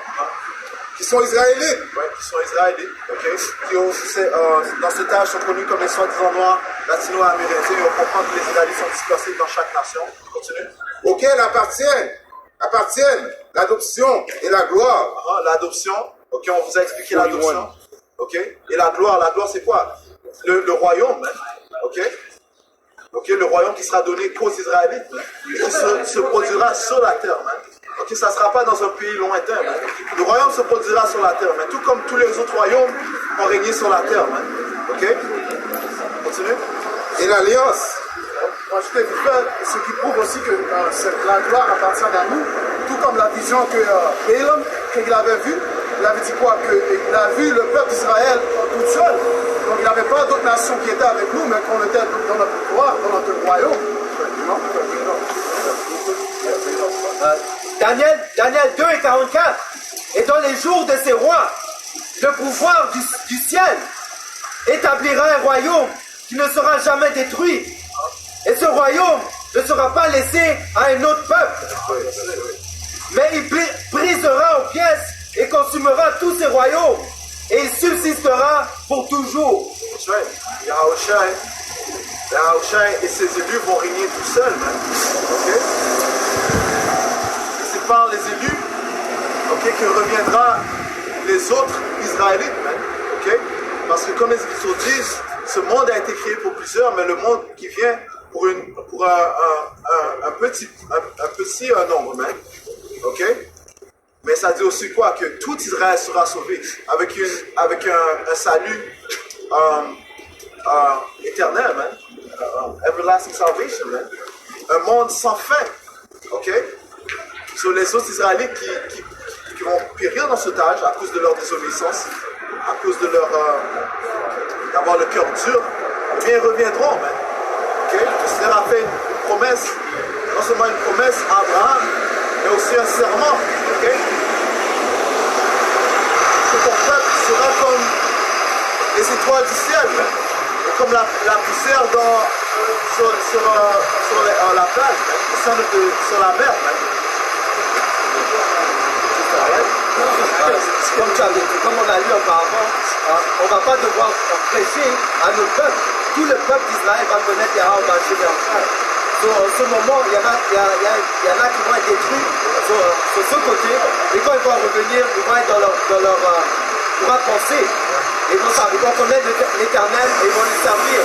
qui sont israélites. Ouais, qui sont israélites, ok? Qui ont, dans ce âge sont connus comme les soi-disant noirs, latino-amérindiens, et on comprend que les Israélites sont dispersés dans chaque nation. Continue. Auxquels appartiennent l'adoption et la gloire. L'adoption, ok, on vous a expliqué l'adoption, ok? Et la gloire c'est quoi? Le royaume, man. Ok? Ok, le royaume qui sera donné qu'aux Israélites, man. Qui se produira sur la terre, man. Ok, ça ne sera pas dans un pays lointain, man. Le royaume se produira sur la terre, man. Tout comme tous les autres royaumes ont régné sur la terre, man. Ok? Continue. Et l'alliance. Ajouter vite fait, ce qui prouve aussi que la gloire appartient à nous, tout comme la vision que Balaam, qu'il avait vue, il avait dit quoi? Qu'il a vu le peuple d'Israël tout seul. Donc il n'y avait pas d'autres nations qui étaient avec nous, mais qu'on était dans notre pouvoir, dans notre royaume. Daniel 2 et 44. Et dans les jours de ces rois, le pouvoir du ciel établira un royaume qui ne sera jamais détruit. Et ce royaume ne sera pas laissé à un autre peuple. Mais il brisera en pièces et consumera tous ces royaumes. Et il subsistera pour toujours. Yahushua et ses élus vont régner tout seuls, man. Ok? C'est par les élus, ok, que reviendra les autres Israélites, man. Ok? Parce que comme les Écritures disent, ce monde a été créé pour plusieurs, mais le monde qui vient pour un petit nombre, man. Ok? Mais ça dit aussi quoi? Que tout Israël sera sauvé avec un salut éternel, man. Everlasting salvation, man. Un monde sans fin. Ok? Sur les autres Israélites qui vont périr dans cet âge à cause de leur désobéissance, à cause de leur d'avoir le cœur dur, bien reviendront, man. Ok? Le Seigneur a fait une promesse, non seulement une promesse à Abraham, mais aussi un serment. Ok? Que ton peuple sera comme les étoiles du ciel, man. Et comme la poussière sur la plage, sur la mer, man. Comme on a lu auparavant, on ne va pas devoir prêcher à notre peuple. Tout le peuple d'Israël va connaître Yahweh Hashem Yahushai. En ce moment, il y en a qui vont être détruits sur ce côté, et quand ils vont revenir, ils vont être dans leur pensée. Ils vont connaître l'Éternel et ils vont lui servir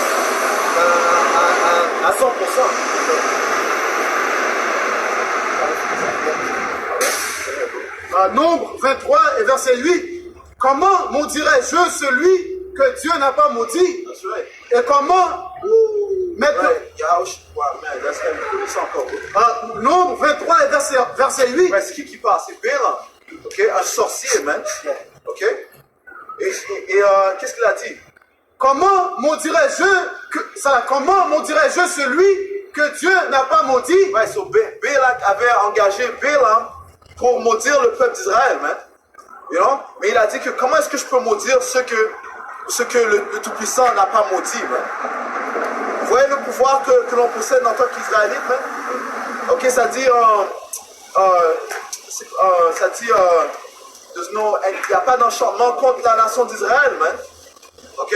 à 100%. Nombre 23 et verset 8. Comment maudirais-je celui que Dieu n'a pas maudit? Et comment Nombre 23 et verset 8. Ouais, c'est qui parle? C'est Balaam. Ok? Un sorcier, man. Ok? Et qu'est-ce qu'il a dit? Comment maudirais-je celui que Dieu n'a pas maudit. Ouais, so Balak avait engagé Balaam pour maudire le peuple d'Israël, man. You know? Mais il a dit que comment est-ce que je peux maudire ce que le Tout-Puissant n'a pas maudit, man? Vous voyez le pouvoir que l'on possède en tant qu'Israélite, man? Ok, ça dit, il n'y a pas d'enchantement contre la nation d'Israël, man. Ok?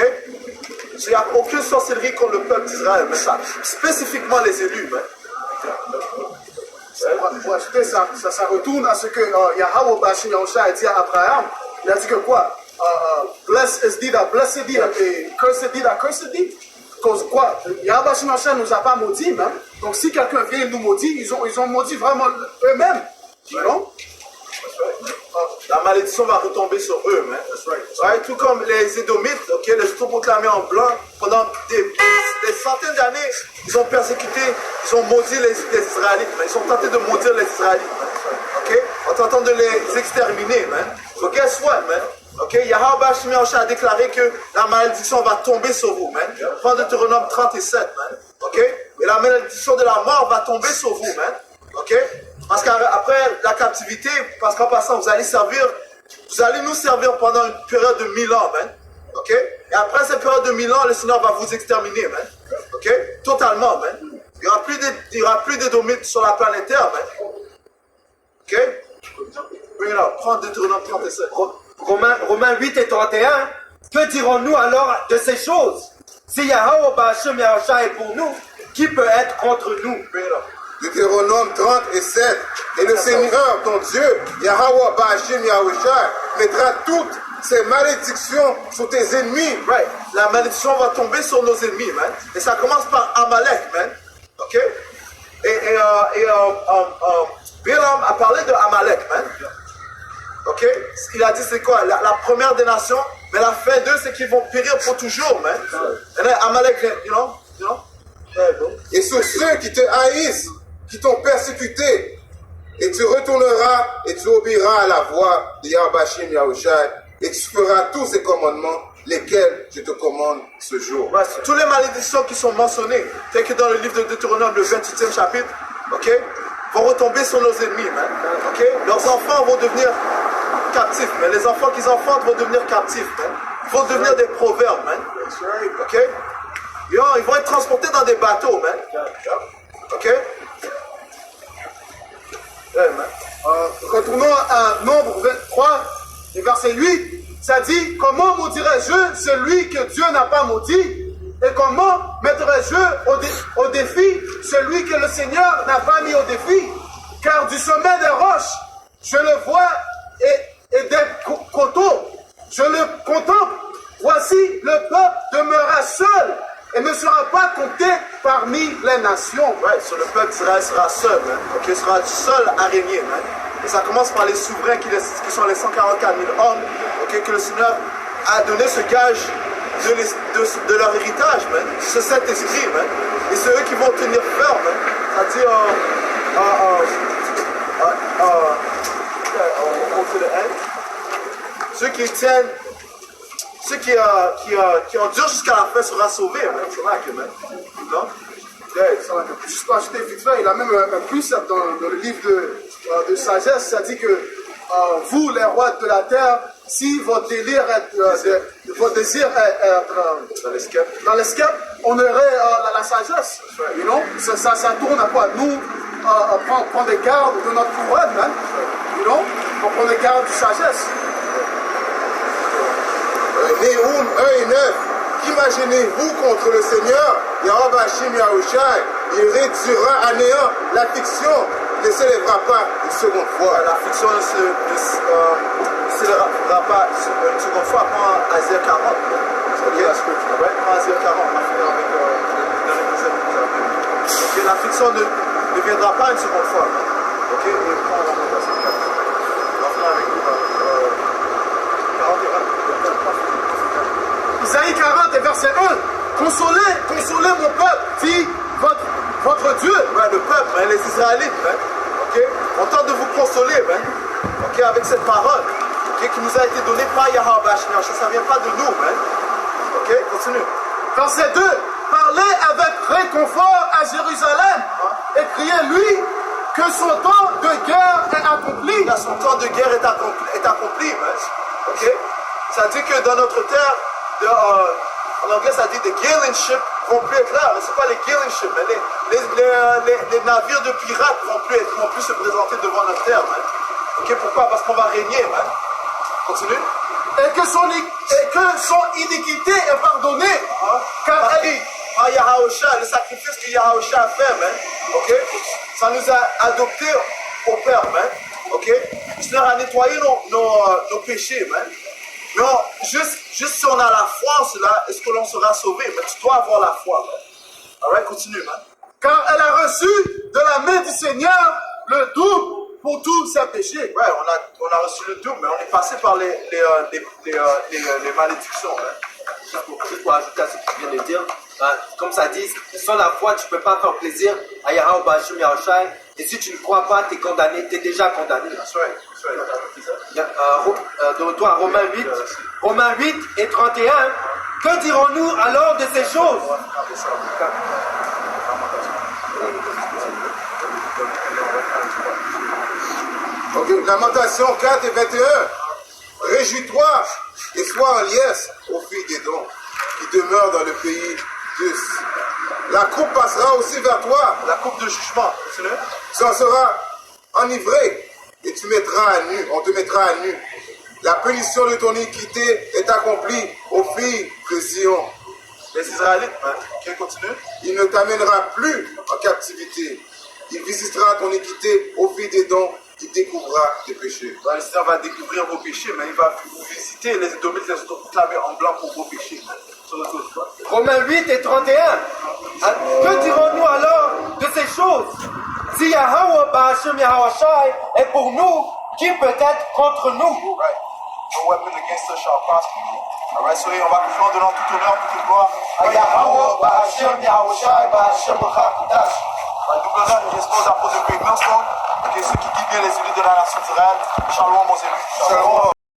Il n'y a aucune sorcellerie contre le peuple d'Israël, mais ça, spécifiquement les élus, man. Pour ajouter ça retourne à ce que Yahweh Bashim Yahusha a dit à Abraham. Il a dit que quoi? Blessed is thee that blessed thee, et cursed thee that cursed thee. Cause quoi? Yahweh Bashim Yahusha ne nous a pas maudit, même. Donc si quelqu'un vient nous maudit, ils ont maudit vraiment eux-mêmes. Non? La malédiction va retomber sur eux, man. Right? Tout comme les Édomites, ok, les autoproclamés en blanc, pendant des centaines d'années, ils ont persécuté, ils ont maudit les Israélites, man. Ils ont tenté de maudire les Israélites, man. Ok, en tentant de les exterminer, man. So guess what, man? Ok, Yahweh Bashim Yahusha a déclaré que la malédiction va tomber sur vous, man. Prends Deutéronome 37, man. Ok, et la malédiction de la mort va tomber sur vous, man. Ok. Parce qu'après la captivité, parce qu'en passant, vous allez nous servir pendant une période de 1000 ans, man. Ok? Et après cette période de 1000 ans, le Seigneur va vous exterminer, man. Ok? Totalement, man. Il n'y aura plus d'édomites sur la planète Terre, man. Ok? Bring it up. Prends Deutéronome 37. Romains 8 et 31. Que dirons-nous alors de ces choses? Si Yahweh Bashim Yahusha est pour nous, qui peut être contre nous? Bring it up. Deutéronome 30 et 7. Et le Seigneur, ton Dieu, Yahweh Bashim Yahusha, mettra toutes ces malédictions sur tes ennemis. Right. La malédiction va tomber sur nos ennemis, man. Et ça commence par Amalek, man. Ok? Balaam a parlé de Amalek, man. Ok? Il a dit c'est quoi? La première des nations, mais la fin d'eux, c'est qu'ils vont périr pour toujours, man. Et là, Amalek, you know? Et sur ceux qui te haïssent, qui t'ont persécuté, et tu retourneras et tu obéiras à la voix de Yahweh Bashim Yahusha, et tu feras tous ces commandements, lesquels je te commande ce jour. Ouais, toutes les malédictions qui sont mentionnées, telles que dans le livre de Deutéronome, le 28e chapitre, ok, vont retomber sur nos ennemis, man. Ok, leurs enfants vont devenir captifs, mais les enfants qu'ils enfantent vont devenir captifs, man. Ils vont devenir des proverbes, man. Ok, yo, ils vont être transportés dans des bateaux, man. Ok. Yeah, man. Retournons à Nombre 23, et verset 8. Ça dit, comment maudirais-je celui que Dieu n'a pas maudit? Et comment mettrais-je au défi celui que le Seigneur n'a pas mis au défi? Car du sommet des roches, je le vois, et des coteaux, je le contemple. Voici, le peuple demeurera seul et ne sera pas compté parmi les nations. Ouais, sur le peuple d'Israël sera seul, man. Ok, il sera seul à régner, man. Et ça commence par les souverains qui sont les 144 000 hommes, ok, que le Seigneur a donné ce gage de leur héritage, man. Ce Saint-Esprit, man. Et c'est eux qui vont tenir ferme, man. Ça dit, ceux qui tiennent, ceux qui endurent jusqu'à la fin sera sauvé, man. C'est vrai que, man. Non? Juste pour ajouter vite fait, il a même un plus dans le livre de sagesse, ça dit que vous, les rois de la terre, si votre désir est dans l'escape, on aurait la sagesse. You know? Ça tourne à quoi? Nous, prendre des gardes de notre couronne, hein? You know? On prend des gardes de sagesse. Néhoum 1 et 9. Imaginez-vous contre le Seigneur, Yahweh Bashim Yahusha, il réduira à néant l'affliction, ne s'élèvera pas une seconde fois. L'affliction ne s'élèvera pas une seconde fois. Prends Isaiah 40. Ok, prends Isaiah 40. On va finir avec dans l'épisode que vous avez. Ok, l'affliction ne viendra pas une seconde fois. Ok, et prends la notation 4. On va finir avec 41. Isaïe 40 et verset 1. Consolez mon peuple, dit votre Dieu. Ouais, le peuple, hein, les Israélites, hein, ok, on tente de vous consoler, hein, ok, avec cette parole, ok, qui nous a été donnée par Yahweh Bashim Yahusha. Ça ne vient pas de nous, hein. Ok, continue. Verset 2. Parlez avec réconfort à Jérusalem et criez lui que son temps de guerre est accompli. Là, son temps de guerre est accompli, man. Ok? Ça dit que dans notre terre, en anglais, ça dit des Galen ships vont plus être là. Mais c'est pas les Galen ships, mais les navires de pirates vont plus se présenter devant notre terre, man. Ok? Pourquoi? Parce qu'on va régner, man. Continue. Et que son iniquité est pardonnée. Car elle par Yahusha, le sacrifice que Yahusha a fait, man. Ok? Ça nous a adoptés au Père, man. Ok? Le Seigneur a nettoyé nos péchés, man. Mais juste si on a la foi en cela, est-ce que l'on sera sauvé? Mais tu dois avoir la foi, man. Alright, continue, man. car elle a reçu de la main du Seigneur le double pour tous ses péchés. Ouais, on a reçu le double, mais on est passé par les malédictions, man. Juste pour ajouter à ce que tu viens de dire, comme ça dit, sans la foi, tu ne peux pas faire plaisir à Yahweh Bashim Yahushai. Et si tu ne crois pas, tu es condamné, tu es déjà condamné. That's right. De retour à Romains 8 et 31. Que dirons-nous alors de ces choses? Ok, Lamentation 4 et 21. Réjouis-toi et sois en liesse aux filles des dons qui demeurent dans le pays d'Us. La coupe passera aussi vers toi. La coupe de jugement, continue. Tu en seras enivré et tu mettras à nu, on te mettra à nu. La punition de ton iniquité est accomplie aux filles de Sion. Les Israélites, man. Ok, continue. Il ne t'amènera plus en captivité. Il visitera ton iniquité aux filles des dons. Il découvrira tes péchés. Le Seigneur va découvrir vos péchés, mais il va vous visiter les Édomites, les proclamer en blanc pour vos péchés. Romains 8 et 31. Que dirons-nous alors de ces choses? Si Yahweh Bashim Yahushai est pour nous, qui peut être contre nous? Right. No weapon against us shall prosper. Alright, so on va confier en donnant tout honneur, toute gloire à Yahweh Bashim Yahushai Bashim Chakudash. Le double honneur et respect aux apôtres de Great Millstone, et ceux qui guident bien les élus de la nation d'Israël. Shalom, mon élus. Shalom.